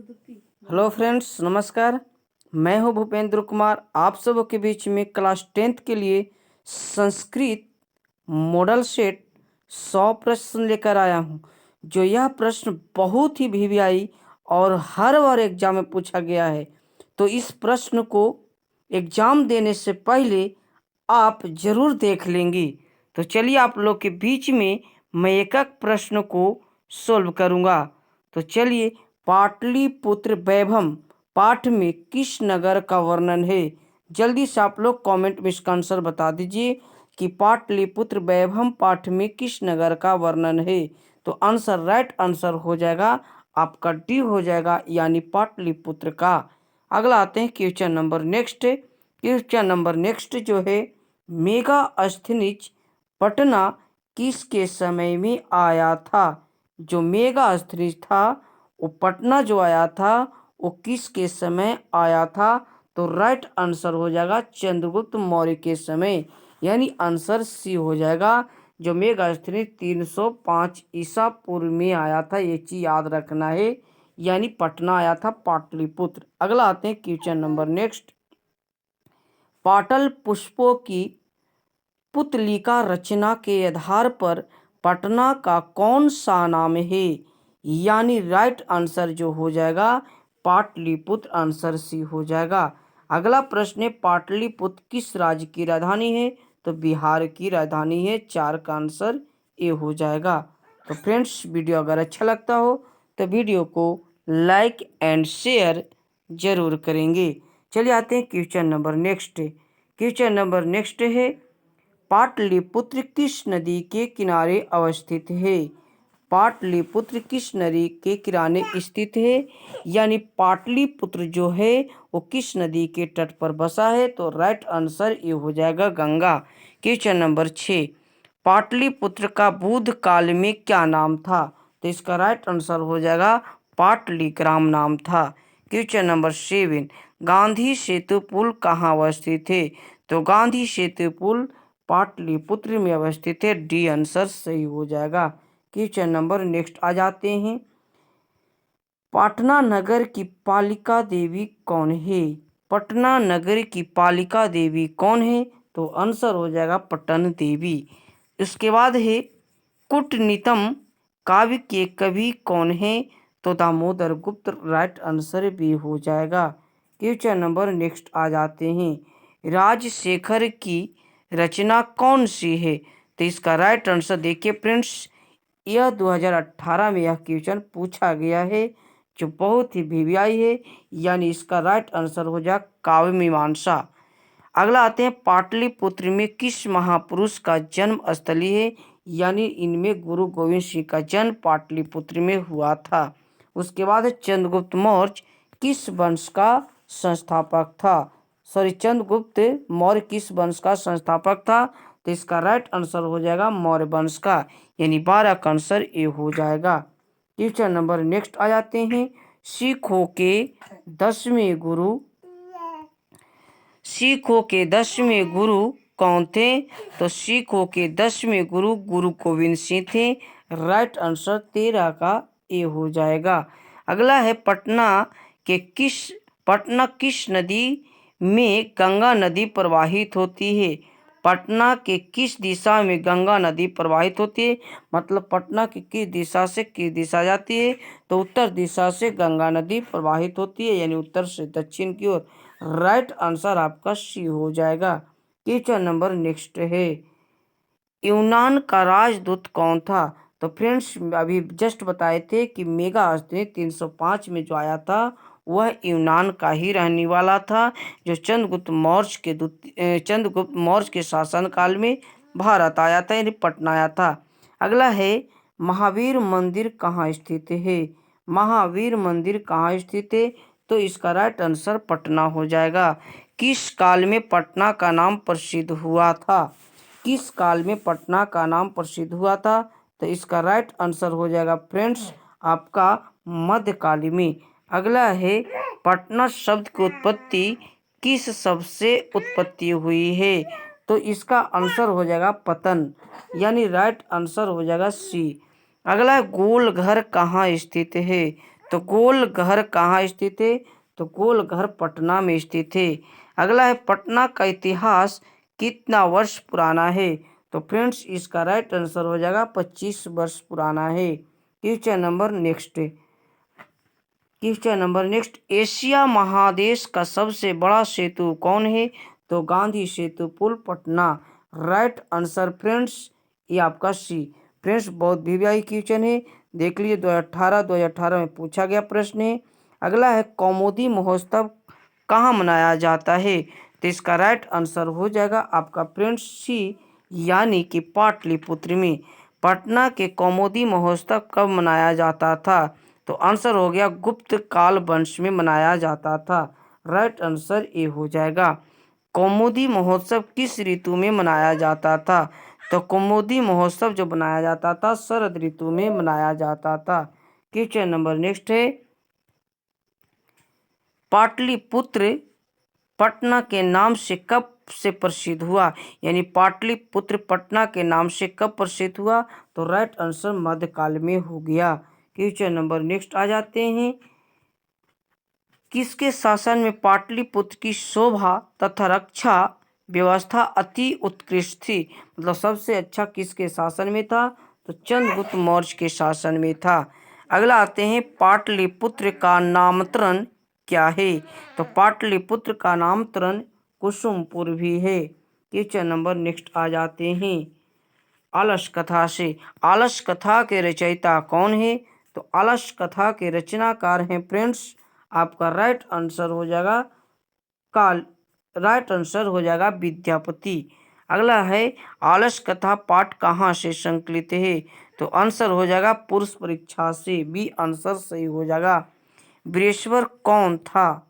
Hello friends, नमस्कार। मैं हूं भूपेंद्र कुमार। आप सबों के बीच में क्लास 10th के लिए संस्कृत मॉडल सेट 100 प्रश्न लेकर आया हूं। जो यह प्रश्न बहुत ही वीवीआई और हर बार एग्जाम में पूछा गया है। तो इस प्रश्न को एग्जाम देने से पहले आप जरूर देख लेंगे। तो चलिए आप लोग के बीच में मैं एक एक प्रश्न को सोल्व करूंगा। तो चलिए, पाटलिपुत्र वैभव पाठ में किस नगर का वर्णन है? जल्दी से आप लोग कमेंट में इसका आंसर बता दीजिए कि पाटलिपुत्र वैभव पाठ में किस नगर का वर्णन है। तो आंसर, राइट आंसर हो जाएगा आपका डी हो जाएगा, यानी पाटलिपुत्र का। अगला आते हैं question number next. Question number next जो है, मेगास्थनीज पटना किसके समय में आया था? जो मेगास्थनीज था वो पटना जो आया था वो किसके समय आया था? तो राइट आंसर हो जाएगा चंद्रगुप्त मौर्य के समय, यानी आंसर सी हो जाएगा। जो मेगास्थनीज 305 ईसा पूर्व में आया था, ये चीज याद रखना है, यानी पटना आया था, पाटलिपुत्र। अगला आते हैं क्वेश्चन नंबर नेक्स्ट। पाटल पुष्पों की पुतलिका रचना के आधार पर पटना का कौन सा नाम है? यानी राइट आंसर जो हो जाएगा पाटलिपुत्र, आंसर सी हो जाएगा। अगला प्रश्न है, पाटलिपुत्र किस राज्य की राजधानी है? तो बिहार की राजधानी है। 4 का आंसर ए हो जाएगा। तो फ्रेंड्स, वीडियो अगर अच्छा लगता हो तो वीडियो को लाइक एंड शेयर जरूर करेंगे। चलिए आते हैं question number next. Question number next है, पाटलिपुत्र किस नदी के किनारे अवस्थित है? पाटलिपुत्र किस नदी के किनारे स्थित है? यानी पाटलिपुत्र जो है वो किस नदी के तट पर बसा है? तो राइट आंसर ये हो जाएगा गंगा। क्वेश्चन नंबर 6, पाटलिपुत्र का बुद्ध काल में क्या नाम था? तो इसका राइट आंसर हो जाएगा पाटलिग्राम नाम था। क्वेश्चन नंबर 7, गांधी सेतु पुल कहाँ अवस्थित है? तो गांधी सेतु पुल पाटलिपुत्र में अवस्थित है। डी आंसर सही हो जाएगा। क्वेश्चन नंबर नेक्स्ट आ जाते हैं, पटना नगर की पालिका देवी कौन है? पटना नगर की पालिका देवी कौन है? तो आंसर हो जाएगा पटन देवी। इसके बाद है, कूटनीतम काव्य के कवि कौन है? तो दामोदर गुप्त, राइट आंसर भी हो जाएगा। क्वेश्चन नंबर नेक्स्ट आ जाते हैं, राजशेखर की रचना कौन सी है? तो इसका राइट आंसर देखिए फ्रेंड्स, यह 2018 में यह क्वेश्चन पूछा गया है, जो बहुत ही वीवीआई है, यानी इसका राइट आंसर हो जाए काव्य मीमांसा। अगला आते हैं, पाटलिपुत्र में किस महापुरुष का जन्म स्थली है? यानी इनमें गुरु गोविंद सिंह का जन्म पाटलिपुत्र में हुआ था। उसके बाद चंद्रगुप्त मौर्य किस वंश का संस्थापक था? चंद्रगुप्त मौर्य किस वंश का संस्थापक था? तो इसका राइट आंसर हो जाएगा मौर्य वंश का, यानी 12 का आंसर ए हो जाएगा। क्वेश्चन नंबर नेक्स्ट आ जाते हैं, सिखों के 10वें गुरु कौन थे? तो सिखों के 10वें गुरु गुरु गोविंद सिंह थे। राइट आंसर 13 का ए हो जाएगा। अगला है, पटना किस नदी में गंगा नदी प्रवाहित होती है? पटना के किस दिशा में गंगा नदी प्रवाहित होती है? मतलब पटना की किस दिशा से किस दिशा जाती है? तो उत्तर दिशा से गंगा नदी प्रवाहित होती है, यानी उत्तर से दक्षिण की ओर। राइट आंसर आपका सी हो जाएगा। क्वेश्चन नंबर नेक्स्ट है, यूनान का राजदूत कौन था? तो फ्रेंड्स, अभी जस्ट बताए थे कि मेगास्थनीज 305 में जो आया था वह यूनान का ही रहने वाला था, जो चंद्रगुप्त मौर्य के शासन काल में भारत आया था, यानी पटना आया था। अगला है, महावीर मंदिर कहाँ स्थित है? महावीर मंदिर कहाँ स्थित है? तो इसका राइट आंसर पटना हो जाएगा। किस काल में पटना का नाम प्रसिद्ध हुआ था? किस काल में पटना का नाम प्रसिद्ध हुआ था? तो इसका राइट आंसर हो जाएगा फ्रेंड्स आपका मध्यकाल में। अगला है, पटना शब्द की उत्पत्ति किस शब्द से उत्पत्ति हुई है? तो इसका आंसर हो जाएगा पतन, यानी राइट आंसर हो जाएगा सी। अगला है, गोल घर कहाँ स्थित है? तो गोल घर कहाँ स्थित है? तो गोल घर पटना में स्थित है। अगला है पटना का इतिहास कितना वर्ष पुराना है? तो फ्रेंड्स इसका राइट आंसर हो जाएगा 25 वर्ष पुराना है। क्वेश्चन नंबर नेक्स्ट, एशिया महादेश का सबसे बड़ा सेतु कौन है? तो गांधी सेतु पुल पटना। राइट आंसर फ्रेंड्स ये आपका सी। फ्रेंड्स बहुत वीवीआई क्वेश्चन है, देख लीजिए 2018 में पूछा गया प्रश्न है। अगला है कौमुदी महोत्सव कहाँ मनाया जाता है? तो इसका राइट आंसर हो जाएगा आपका फ्रेंड्स सी, यानी कि पाटलिपुत्र में। पटना के कौमुदी महोत्सव कब मनाया जाता था? तो आंसर हो गया गुप्त काल वंश में मनाया जाता था। राइट आंसर ए हो जाएगा। कौमुदी महोत्सव किस ऋतु में मनाया जाता था? तो कौमुदी महोत्सव जो मनाया जाता था शरद ऋतु में मनाया जाता था। क्वेश्चन नंबर नेक्स्ट है, पाटलिपुत्र पटना के नाम से कब से प्रसिद्ध हुआ? यानी पाटलिपुत्र पटना के नाम से कब प्रसिद्ध हुआ? तो राइट आंसर मध्यकाल में हो गया। क्वेश्चन नंबर नेक्स्ट आ जाते हैं, किसके शासन में पाटलिपुत्र की शोभा तथा रक्षा व्यवस्था अति उत्कृष्ट थी? मतलब सबसे अच्छा किसके शासन में था? तो चंद्रगुप्त मौर्य के शासन में था। अगला आते हैं, पाटलिपुत्र का नामकरण क्या है? तो पाटलिपुत्र का नामकरण कुसुमपुर भी है। क्वेश्चन नंबर नेक्स्ट आ जाते हैं, आलस कथा से। आलस कथा के रचयिता कौन है? तो आलस कथा के रचनाकार हैं फ्रेंड्स आपका राइट आंसर हो जाएगा विद्यापति। अगला है, आलस कथा पाठ कहाँ से संकलित है? तो आंसर हो जाएगा पुरुष परीक्षा से। बी आंसर सही हो जाएगा। बृहस्पति कौन था?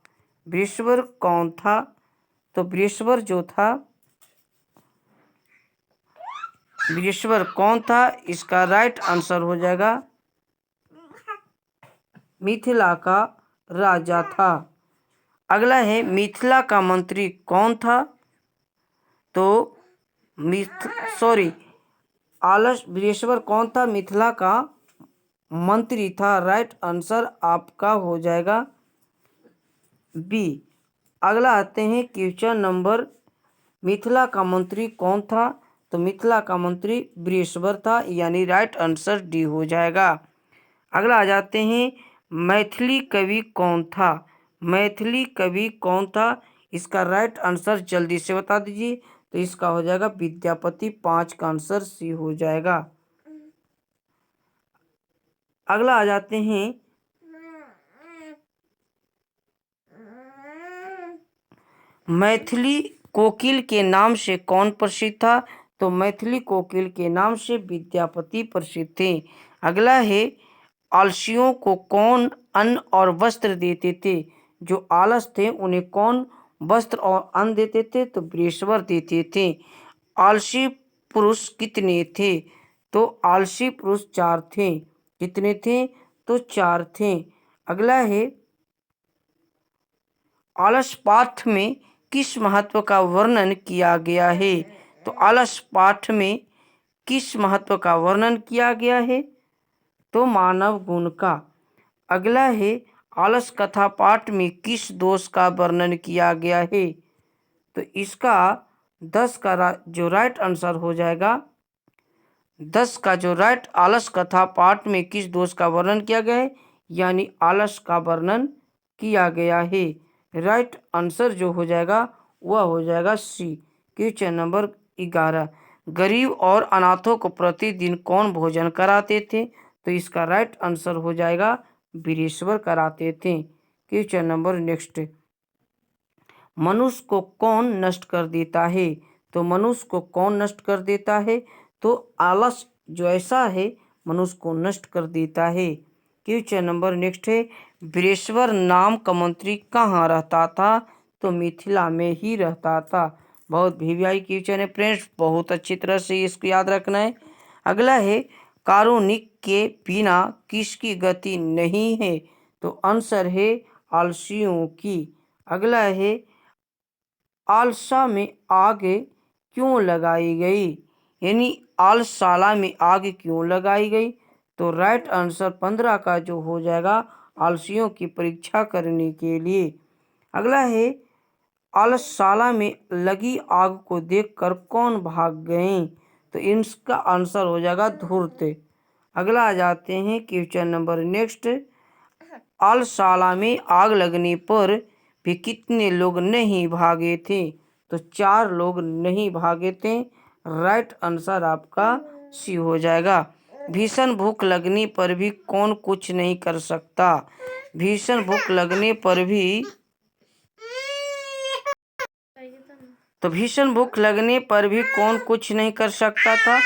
तो बृहस्पति कौन था? इसका राइट आंसर हो जाएगा मिथिला का राजा था। अगला है, मिथिला का मंत्री कौन था? तो बृहस्पति कौन था? मिथिला का मंत्री था। राइट आंसर आपका हो जाएगा बी। अगला आते हैं क्वेश्चन नंबर, मिथिला का मंत्री कौन था? तो मिथिला का मंत्री बृहस्पति था, यानी राइट आंसर डी हो जाएगा। अगला आ जाते हैं, मैथिली कवि कौन था? मैथिली कवि कौन था? इसका राइट आंसर जल्दी से बता दीजिए। तो इसका हो जाएगा विद्यापति। 5 का आंसर सी हो जाएगा। अगला आ जाते हैं, मैथिली कोकिल के नाम से कौन प्रसिद्ध था? तो मैथिली कोकिल के नाम से विद्यापति प्रसिद्ध थे। अगला है, आलसियों को कौन अन्न और वस्त्र देते थे? जो आलस थे उन्हें कौन वस्त्र और अन्न देते थे? तो बृहस्पति देते थे। आलसी पुरुष कितने थे? तो आलसी पुरुष 4 थे। कितने थे? तो 4 थे। अगला है, आलस पाठ में किस महत्व का वर्णन किया गया है? तो आलस पाठ में किस महत्व का वर्णन किया गया है? तो मानव गुण का। अगला है, आलस कथा पाठ में किस दोष का वर्णन किया गया है? तो इसका 10 का जो राइट आंसर हो जाएगा, 10 का जो राइट, आलस कथा पाठ में किस दोष का वर्णन किया गया है? यानी आलस का वर्णन किया गया है। राइट आंसर जो हो जाएगा वह हो जाएगा सी। क्वेश्चन नंबर 11, गरीब और अनाथों को प्रतिदिन कौन भोजन कराते थे? तो इसका राइट आंसर हो जाएगा बृहस्पति कराते थे। क्वेश्चन नंबर नेक्स्ट, मनुष्य को कौन नष्ट कर देता है? तो मनुष्य को कौन नष्ट कर देता है? तो आलस जो ऐसा है मनुष्य को नष्ट कर देता है। क्वेश्चन नंबर नेक्स्ट है, बृहस्पति नाम का मंत्री कहाँ रहता था? तो मिथिला में ही रहता था। बहुत वीवीआई क्वेश्चन है फ्रेंड्स, बहुत अच्छी तरह से इसको याद रखना है। अगला है, कारुणिक के बिना किसकी गति नहीं है? तो आंसर है आलसियों की। अगला है, आलसा में आग क्यों लगाई गई? यानी आलसाला में आग क्यों लगाई गई? तो राइट आंसर 15 का जो हो जाएगा आलसियों की परीक्षा करने के लिए। अगला है आलसशाला में लगी आग को देखकर कौन भाग गए? तो इसका आंसर हो जाएगा धूर्त। अगला आ जाते हैं क्वेश्चन नंबर नेक्स्ट। आलसशाला में आग लगने पर भी कितने लोग नहीं भागे थे? तो 4 लोग नहीं भागे थे। राइट आंसर आपका सी हो जाएगा। भीषण भूख लगने पर भी कौन कुछ नहीं कर सकता? भीषण भूख लगने पर भी भीषण भूख लगने पर भी कौन कुछ नहीं कर सकता था?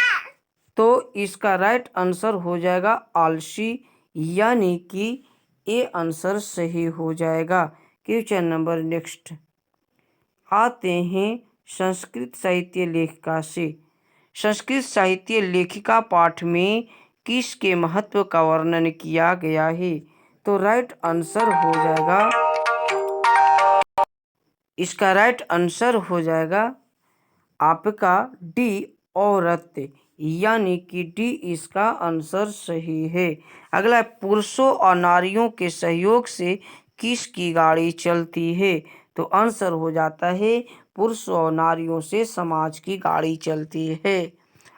तो इसका राइट आंसर हो जाएगा आलसी, यानी कि ए आंसर सही हो जाएगा। क्वेश्चन नंबर नेक्स्ट आते हैं संस्कृत साहित्य लेखिका से। संस्कृत साहित्य लेखिका पाठ में किसके महत्व का वर्णन किया गया है? तो राइट आंसर हो जाएगा, इसका राइट आंसर हो जाएगा आपका डी औरत, यानी कि डी इसका आंसर सही है। अगला पुरुषों और नारियों के सहयोग से किसकी गाड़ी चलती है? तो आंसर हो जाता है पुरुषों और नारियों से समाज की गाड़ी चलती है।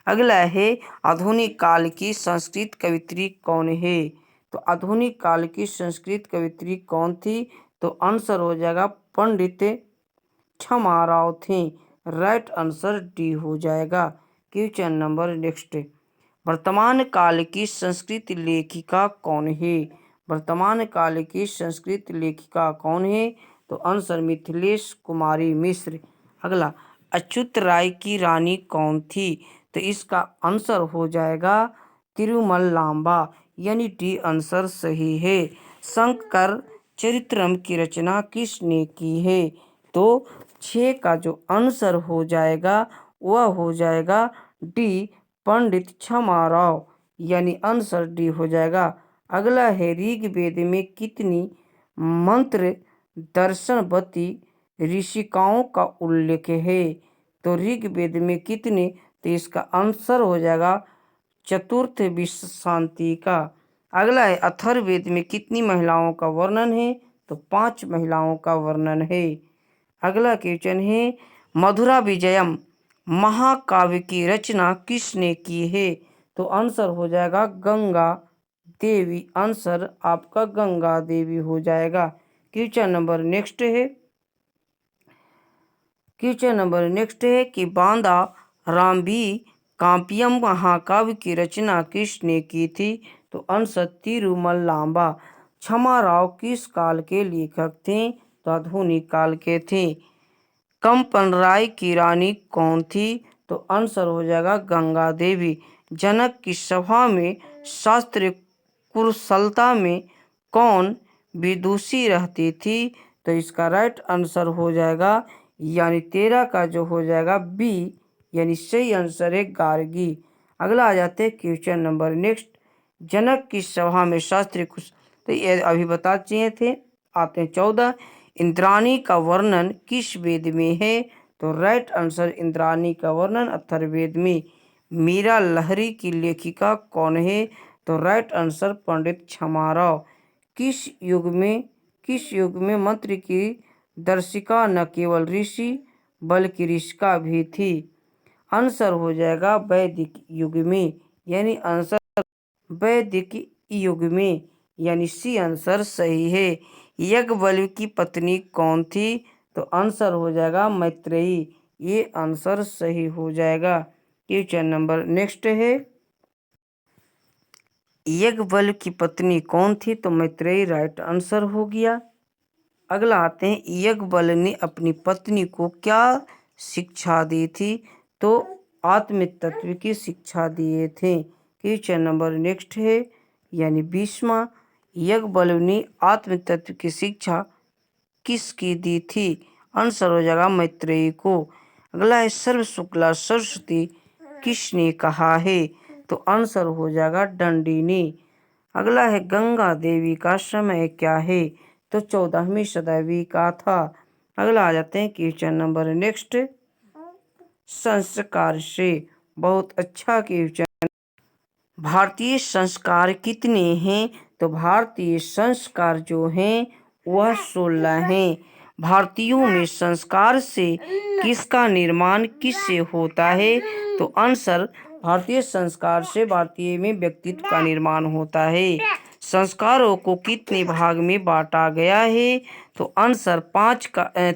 अगला है आधुनिक काल की संस्कृत कवियत्री कौन है? तो आधुनिक काल की संस्कृत कवियत्री कौन थी? तो आंसर हो जाएगा पंडित छमाराव थे। राइट आंसर डी हो जाएगा। क्वेश्चन नंबर नेक्स्ट वर्तमान काल की संस्कृत लेखिका कौन है? वर्तमान काल की संस्कृत लेखिका कौन है? तो आंसर मिथिलेश कुमारी मिश्र। अगला अच्युत राय की रानी कौन थी? तो इसका आंसर हो जाएगा तिरुमल लांबा, यानी डी आंसर सही है। शंकर चरित्रम की रचना किसने की है? तो 6 का जो आंसर हो जाएगा वह हो जाएगा डी पंडित छमाराव, यानी आंसर डी हो जाएगा। अगला है ऋग्वेद में कितनी मंत्र दर्शनवती ऋषिकाओं का उल्लेख है? तो ऋग्वेद में कितने? तो इसका आंसर हो जाएगा चतुर्थ विश्व शांति का। अगला है अथर्ववेद में कितनी महिलाओं का वर्णन है? तो 5 महिलाओं का वर्णन है। अगला क्वेश्चन है मधुरा विजयम महाकाव्य की रचना किसने की है? तो आंसर हो जाएगा गंगा देवी। आंसर आपका गंगा देवी हो जाएगा। क्वेश्चन नंबर नेक्स्ट है कि बांदा रामबी काव्यम महाकाव्य की रचना किसने की थी? तो आंसर तिरुमल लांबा। छमाराव किस काल के लेखक थे? तो आधुनिक काल के थे। कंपन राय की रानी कौन थी? तो आंसर हो जाएगा गंगा देवी। जनक की सभा में शास्त्र कुशलता में कौन विदुषी रहती थी? तो इसका राइट आंसर हो जाएगा, यानी 13 का जो हो जाएगा बी, यानी सही आंसर है गार्गी। अगला आ जाते हैं क्वेश्चन नंबर नेक्स्ट जनक की सभा में शास्त्रीय कुश, तो ये अभी बता चाहिए थे। आते हैं 14 इंद्राणी का वर्णन किस वेद में है? तो राइट आंसर इंद्राणी का वर्णन अथर्ववेद में। मीरा लहरी की लेखिका कौन है? तो राइट आंसर पंडित छमाराव। किस युग में मंत्र की दर्शिका न केवल ऋषि बल्कि ऋषिका भी थी? आंसर हो जाएगा वैदिक युग में, यानी आंसर वैदिक युग में, यानी सी आंसर सही है। याज्ञवल्क्य की पत्नी कौन थी? तो आंसर हो जाएगा मैत्रेयी। ये आंसर सही हो जाएगा। क्वेश्चन नंबर नेक्स्ट है याज्ञवल्क्य की पत्नी कौन थी? तो मैत्रेयी राइट आंसर हो गया। अगला आते हैं याज्ञवल्क्य ने अपनी पत्नी को क्या शिक्षा दी थी? तो आत्म तत्व की शिक्षा दिए थे। क्वेश्चन नंबर नेक्स्ट है यानी 20वां याज्ञवल्क्य ने आत्म तत्व की शिक्षा किसकी दी थी? आंसर हो जाएगा मैत्रेयी को। अगला है सर्व शुक्ला सरस्वती किसने कहा है? तो आंसर हो जाएगा दंडी ने। अगला है गंगा देवी का समय क्या है? तो 14वीं शताब्दी का था। अगला आ जाते हैं क्वेश्चन नंबर नेक्स्ट संस्कार से। बहुत अच्छा क्वेश्चन। भारतीय संस्कार कितने हैं? तो भारतीय संस्कार जो हैं वह 16 हैं। भारतीयों में संस्कार से किसका निर्माण किससे होता है? तो आंसर भारतीय संस्कार से भारतीय में व्यक्तित्व का निर्माण होता है। संस्कारों को कितने भाग में बांटा गया है? तो आंसर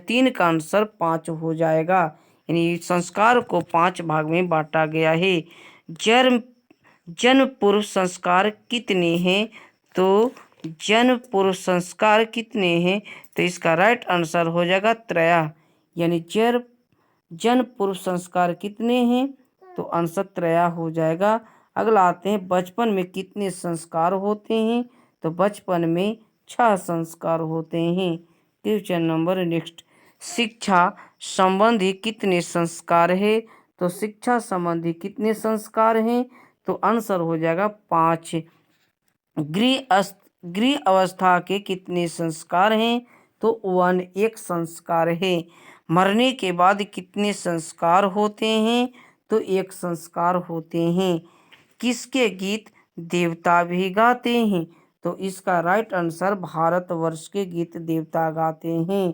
3 का आंसर 5 हो जाएगा। यानी संस्कार को 5 भाग में बांटा गया है। जन्म जन्म पूर्व संस्कार कितने हैं? तो जन्म पूर्व संस्कार कितने हैं? तो इसका राइट आंसर हो जाएगा 3। यानी जन्म पूर्व संस्कार कितने हैं? तो आंसर 3 हो जाएगा। अगला आते हैं बचपन में कितने संस्कार होते हैं? तो बचपन में 6 संस्कार होते हैं। क्वेश्चन नंबर नेक्स्ट, शिक्षा संबंधी कितने संस्कार है? तो शिक्षा संबंधी कितने संस्कार हैं? तो आंसर हो जाएगा 5। गृह अवस्था के कितने संस्कार हैं? तो 1 संस्कार है। मरने के बाद कितने संस्कार होते हैं? तो 1 संस्कार होते हैं। किसके गीत देवता भी गाते हैं? तो इसका राइट आंसर भारतवर्ष के गीत देवता गाते हैं।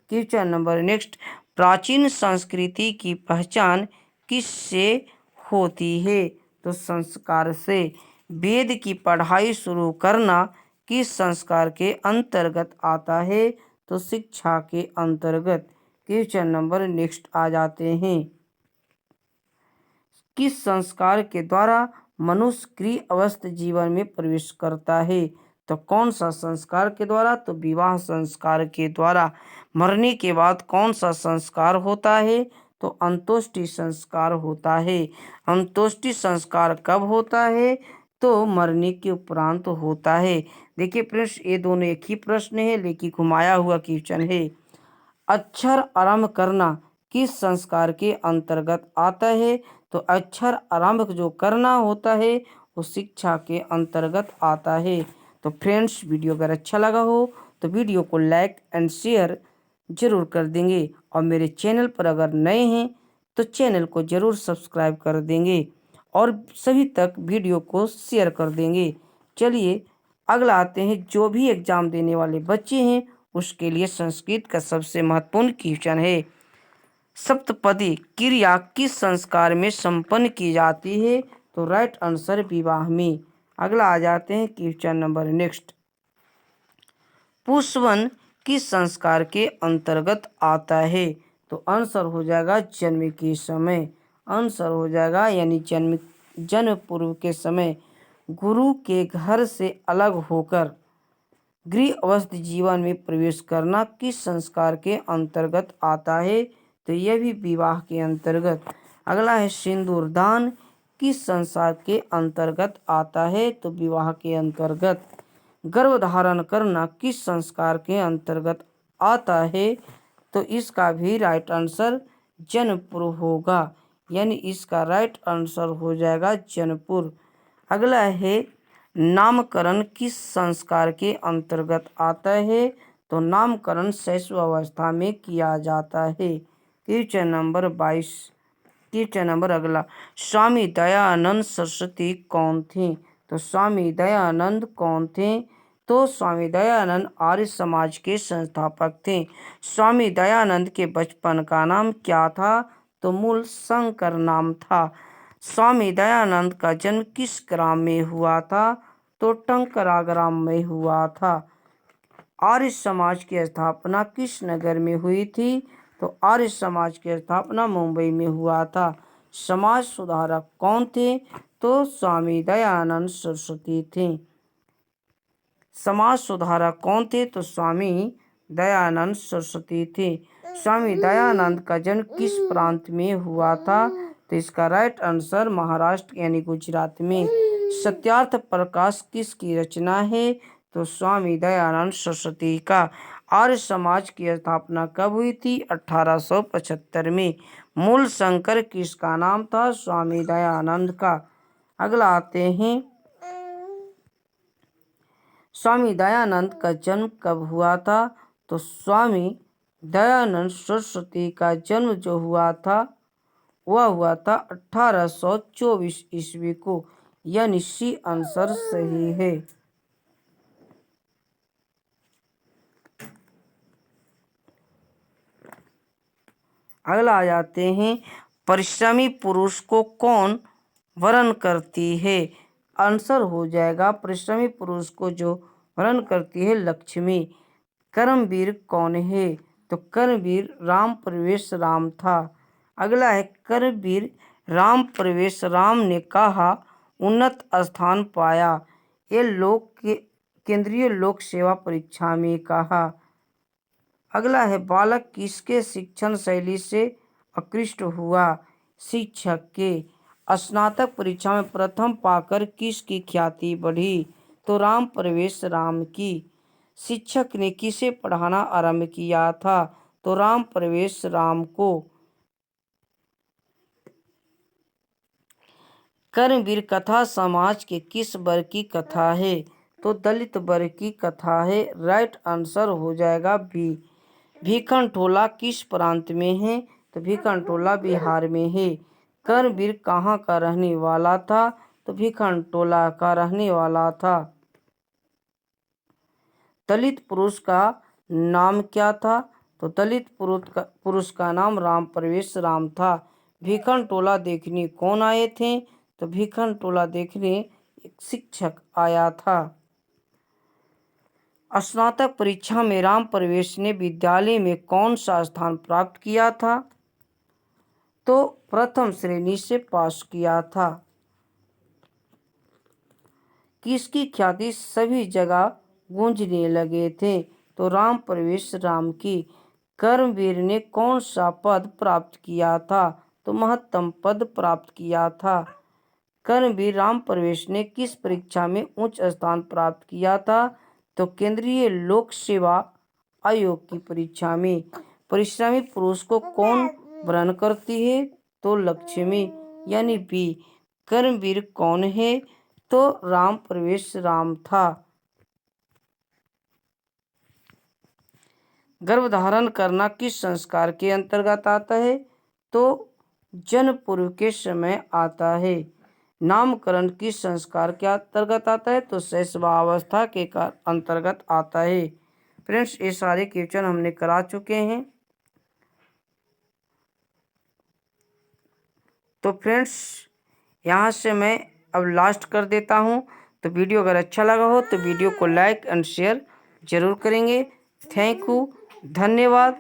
क्वेश्चन नंबर नेक्स्ट, प्राचीन संस्कृति की पहचान किससे होती है? तो संस्कार से। वेद की पढ़ाई शुरू करना किस संस्कार के अंतर्गत आता है? तो शिक्षा के अंतर्गत। क्वेश्चन नंबर नेक्स्ट आ जाते हैं, किस संस्कार के द्वारा मनुष्य गृहस्थ जीवन में प्रवेश करता है? तो कौन सा संस्कार के द्वारा? तो विवाह संस्कार के द्वारा। मरने के बाद कौन सा संस्कार होता है? तो अंत्येष्टि संस्कार होता है। अंत्येष्टि संस्कार कब होता है? तो मरने के उपरांत होता है। देखिए फ्रेंड्स, ये दोनों एक ही प्रश्न है लेकिन घुमाया हुआ क्वेश्चन है। अक्षर आरंभ करना किस संस्कार के अंतर्गत आता है? तो अक्षर आरंभ जो करना होता है वो शिक्षा के अंतर्गत आता है। तो फ्रेंड्स, वीडियो अगर अच्छा लगा हो तो वीडियो को लाइक एंड शेयर जरूर कर देंगे और मेरे चैनल पर अगर नए हैं तो चैनल को जरूर सब्सक्राइब कर देंगे और सभी तक वीडियो को शेयर कर देंगे। चलिए अगला आते हैं, जो भी एग्जाम देने वाले बच्चे हैं उसके लिए संस्कृत का सबसे महत्वपूर्ण क्वेश्चन है। सप्तपदी क्रिया किस संस्कार में संपन्न की जाती है? तो राइट आंसर विवाह में। अगला आ जाते हैं क्वेश्चन नंबर नेक्स्ट, पुष्पवन किस संस्कार के अंतर्गत आता है? तो आंसर हो जाएगा जन्म के समय। आंसर हो जाएगा यानी जन्म पूर्व के समय। गुरु के घर से अलग होकर गृहस्थ जीवन में प्रवेश करना किस संस्कार के अंतर्गत आता है? तो यह भी विवाह के अंतर्गत। अगला है सिंदूर दान किस संस्कार के अंतर्गत आता है? तो विवाह के अंतर्गत। गर्भ धारण करना किस संस्कार के अंतर्गत आता है? तो इसका भी राइट आंसर जन्मपुर होगा। यानी इसका राइट आंसर हो जाएगा जन्मपुर। अगला है नामकरण किस संस्कार के अंतर्गत आता है? तो नामकरण शैशवावस्था में किया जाता है। Question number 22। क्वेश्चन नंबर अगला, स्वामी दयानंद सरस्वती कौन थे? तो स्वामी दयानंद कौन थे? तो स्वामी दयानंद आर्य समाज के संस्थापक थे। स्वामी दयानंद के बचपन का नाम क्या था? तो मूल शंकर नाम था। स्वामी दयानंद का जन्म किस ग्राम में हुआ था? तो टंकरा ग्राम में हुआ था। आर्य समाज की स्थापना किस नगर में हुई थी? तो आर्य समाज की स्थापना मुंबई में हुआ था। समाज सुधारक कौन थे? तो स्वामी दयानंद सरस्वती थे। समाज सुधारक कौन थे? तो स्वामी दयानंद सरस्वती थे। स्वामी दयानंद का जन्म किस प्रांत में हुआ था? तो इसका राइट आंसर महाराष्ट्र यानी गुजरात में। सत्यार्थ प्रकाश किसकी रचना है? तो स्वामी दयानंद सरस्वती का। आर्य समाज की स्थापना कब हुई थी? 1875 में। मूल शंकर किसका नाम था? स्वामी दयानंद का। अगला आते हैं, स्वामी दयानंद का जन्म कब हुआ था? तो स्वामी दयानंद सरस्वती का जन्म जो हुआ था वह हुआ था 1824 ईस्वी को। यानी सी आंसर सही है। अगला आ जाते हैं, परिश्रमी पुरुष को कौन वरण करती है? आंसर हो जाएगा परिश्रमी पुरुष को जो वरण करती है लक्ष्मी। कर्मवीर कौन है? तो कर्मवीर राम प्रवेश राम था। अगला है, कर्मवीर राम प्रवेश राम ने कहा उन्नत स्थान पाया, ये केंद्रीय लोक सेवा परीक्षा में कहा। अगला है, बालक किसके शिक्षण शैली से आकृष्ट हुआ? शिक्षक के। स्नातक परीक्षा में प्रथम पाकर किसकी ख्याति बढ़ी? तो राम प्रवेश राम की। शिक्षक ने किसे पढ़ाना आरंभ किया था? तो राम प्रवेश राम को। कर्मवीर कथा समाज के किस वर्ग की कथा है? तो दलित वर्ग की कथा है। राइट आंसर हो जाएगा बी। भीखनटोला किस प्रांत में है? तो भीखनटोला बिहार में है। कर्मवीर कहाँ का रहने वाला था? तो भीखनटोला का रहने वाला था। दलित पुरुष का नाम क्या था? तो दलित पुरुष का नाम राम प्रवेश राम था। भीखनटोला देखने कौन आए थे? तो भीखनटोला देखने एक शिक्षक आया था। स्नातक परीक्षा में राम प्रवेश ने विद्यालय में कौन सा स्थान प्राप्त किया था? तो प्रथम श्रेणी से पास किया था। किसकी ख्याति सभी जगह गूंजने लगे थे? तो राम प्रवेश राम की। कर्मवीर ने कौन सा पद प्राप्त किया था? तो महत्तम पद प्राप्त किया था। कर्मवीर राम प्रवेश ने किस परीक्षा में उच्च स्थान प्राप्त किया था? तो केंद्रीय लोक सेवा आयोग की परीक्षा में। परिश्रमी पुरुष को कौन वरण करती है? तो लक्ष्मी, यानी बी। कर्मवीर कौन है? तो राम प्रवेश राम था। गर्भधारण करना किस संस्कार के अंतर्गत आता है? तो जन्मपूर्व के समय आता है। नामकरण किस संस्कार के अंतर्गत आता है? तो शैशवावस्था के अंतर्गत आता है। फ्रेंड्स, ये सारे क्वेश्चन हमने करा चुके हैं। तो फ्रेंड्स, यहाँ से मैं अब लास्ट कर देता हूँ। तो वीडियो अगर अच्छा लगा हो तो वीडियो को लाइक एंड शेयर जरूर करेंगे। थैंक यू, धन्यवाद।